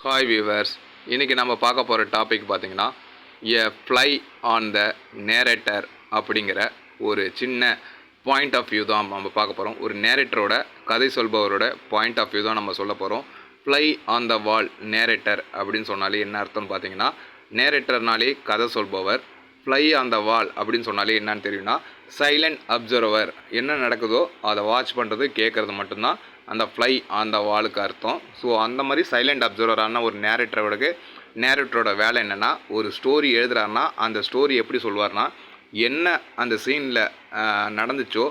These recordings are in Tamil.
ஹாய் வியூவர்ஸ், இன்றைக்கி நம்ம பார்க்க போகிற டாபிக் பார்த்திங்கன்னா எ ஃப்ளை ஆன் த நேரேட்டர் அப்படிங்கிற ஒரு சின்ன பாயிண்ட் ஆஃப் வியூ தான் நம்ம பார்க்க போகிறோம். ஒரு நேரேட்டரோட கதை சொல்பவரோட பாயிண்ட் ஆஃப் வியூ தான் நம்ம சொல்ல போகிறோம். Fly on the wall narrator அப்படின்னு சொன்னாலே என்ன அர்த்தம்னு பார்த்தீங்கன்னா, நேரேட்டர்னாலே கதை சொல்பவர், ஃப்ளை ஆன் த வால் அப்படின்னு சொன்னாலே என்னன்னு தெரியும்னா சைலண்ட் அப்சர்வர், என்ன நடக்குதோ அதை வாட்ச் பண்ணுறது கேட்குறது மட்டும்தான் அந்த ஃப்ளை ஆன் த வாலுக்கு அர்த்தம். ஸோ அந்த மாதிரி சைலண்ட் அப்சர்வரான ஒரு நேரேட்டரோட வேலை என்னென்னா, ஒரு ஸ்டோரி எழுதுறாருனா அந்த ஸ்டோரி எப்படி சொல்வார்னா, என்ன அந்த சீனில் நடந்துச்சோ,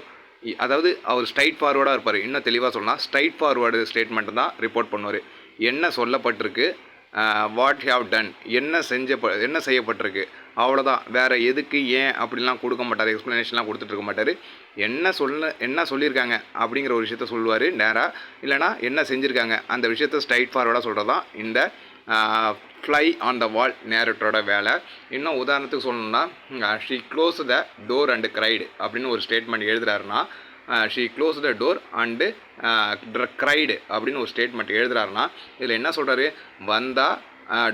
அதாவது அவர் ஸ்ட்ரைட் ஃபார்வர்டாக இருப்பார். இன்னும் தெளிவாக சொல்லலாம், ஸ்ட்ரைட் ஃபார்வர்டு ஸ்டேட்மெண்ட் தான் ரிப்போர்ட் பண்ணுவார். என்ன சொல்லப்பட்டிருக்கு, வாட் ஹேவ் டன், என்ன செய்யப்பட்டிருக்கு, அவ்வளோதான். வேறு எதுக்கு ஏன் அப்படிலாம் கொடுக்க மாட்டார், எக்ஸ்ப்ளனேஷன்லாம் கொடுத்துட்ருக்க மாட்டார். என்ன சொல்லியிருக்காங்க அப்படிங்கிற ஒரு விஷயத்த சொல்லுவார் நேராக, இல்லைனா என்ன செஞ்சுருக்காங்க அந்த விஷயத்த ஸ்ட்ரைட் ஃபார்வர்டாக சொல்கிறது தான் இந்த ஃப்ளை ஆன் த வால் நேரேட்டரோட வேலை. இன்னும் உதாரணத்துக்கு சொல்லணும்னா, she close the door and cried அப்படின்னு ஒரு ஸ்டேட்மெண்ட் எழுதுறாருன்னா, she close the door and cried அப்படின்னு ஒரு ஸ்டேட்மெண்ட் எழுதுறாருன்னா, இதில் என்ன சொல்கிறாரு, வந்தால்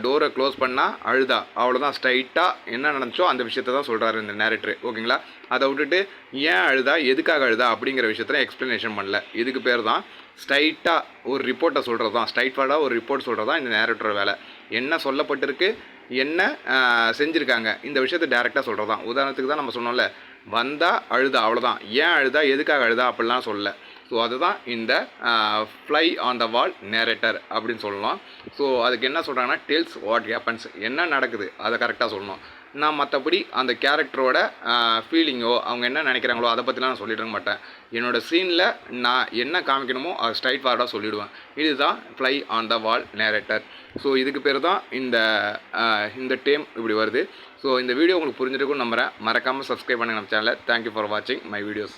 டோரை க்ளோஸ் பண்ணால் அழுதா, அவ்வளோதான். ஸ்ட்ரைட்டாக என்ன நடந்துச்சோ அந்த விஷயத்த தான் சொல்கிறாரு இந்த நேரேட்டர், ஓகேங்களா. அதை விட்டுட்டு ஏன் அழுதா, எதுக்காக அழுதா அப்படிங்கிற விஷயத்தில் எக்ஸ்ப்ளனேஷன் பண்ணல. இதுக்கு பேர் தான் ஸ்ட்ரைட்டாக ஒரு ரிப்போர்ட்டை சொல்கிறது தான், ஸ்ட்ரைட் ஃபார்வர்டாக ஒரு ரிப்போர்ட் சொல்கிறது தான் இந்த நேரேட்டர் வேலை. என்ன சொல்லப்பட்டிருக்கு, என்ன செஞ்சுருக்காங்க, இந்த விஷயத்தை டேரெக்டாக சொல்கிறது தான். உதாரணத்துக்கு தான் நம்ம சொன்னோம்ல, வந்தால் அழுதா, அவ்வளோதான். ஏன் அழுதா, எதுக்காக அழுதா அப்படிலாம் சொல்லலை. ஸோ அதுதான் இந்த fly on the wall narrator அப்படின்னு சொல்லலாம். ஸோ அதுக்கு என்ன சொல்கிறாங்கன்னா, டெல்ஸ் வாட் ஹேப்பன்ஸ், என்ன நடக்குது அதை கரெக்டாக சொல்லணும். நான் மற்றபடி அந்த கேரக்டரோட ஃபீலிங்கோ, அவங்க என்ன நினைக்கிறாங்களோ அதை பற்றிலாம் நான் சொல்லிட மாட்டேன். என்னோடய சீனில் நான் என்ன காமிக்கணுமோ அதை ஸ்ட்ரைட் ஃபார்வர்டாக சொல்லிவிடுவேன். இதுதான் fly on the wall narrator. So இதுக்கு பேர் தான் இந்த டேம் இப்படி வருது. ஸோ இந்த வீடியோ உங்களுக்கு புரிஞ்சிருக்கும்னு நம்புகிறேன். மறக்காமல் சப்ஸ்கிரைப் பண்ணுங்கள் நம்ம சேனலை. தேங்க்யூ ஃபார் வாட்சிங் மை வீடியோஸ்.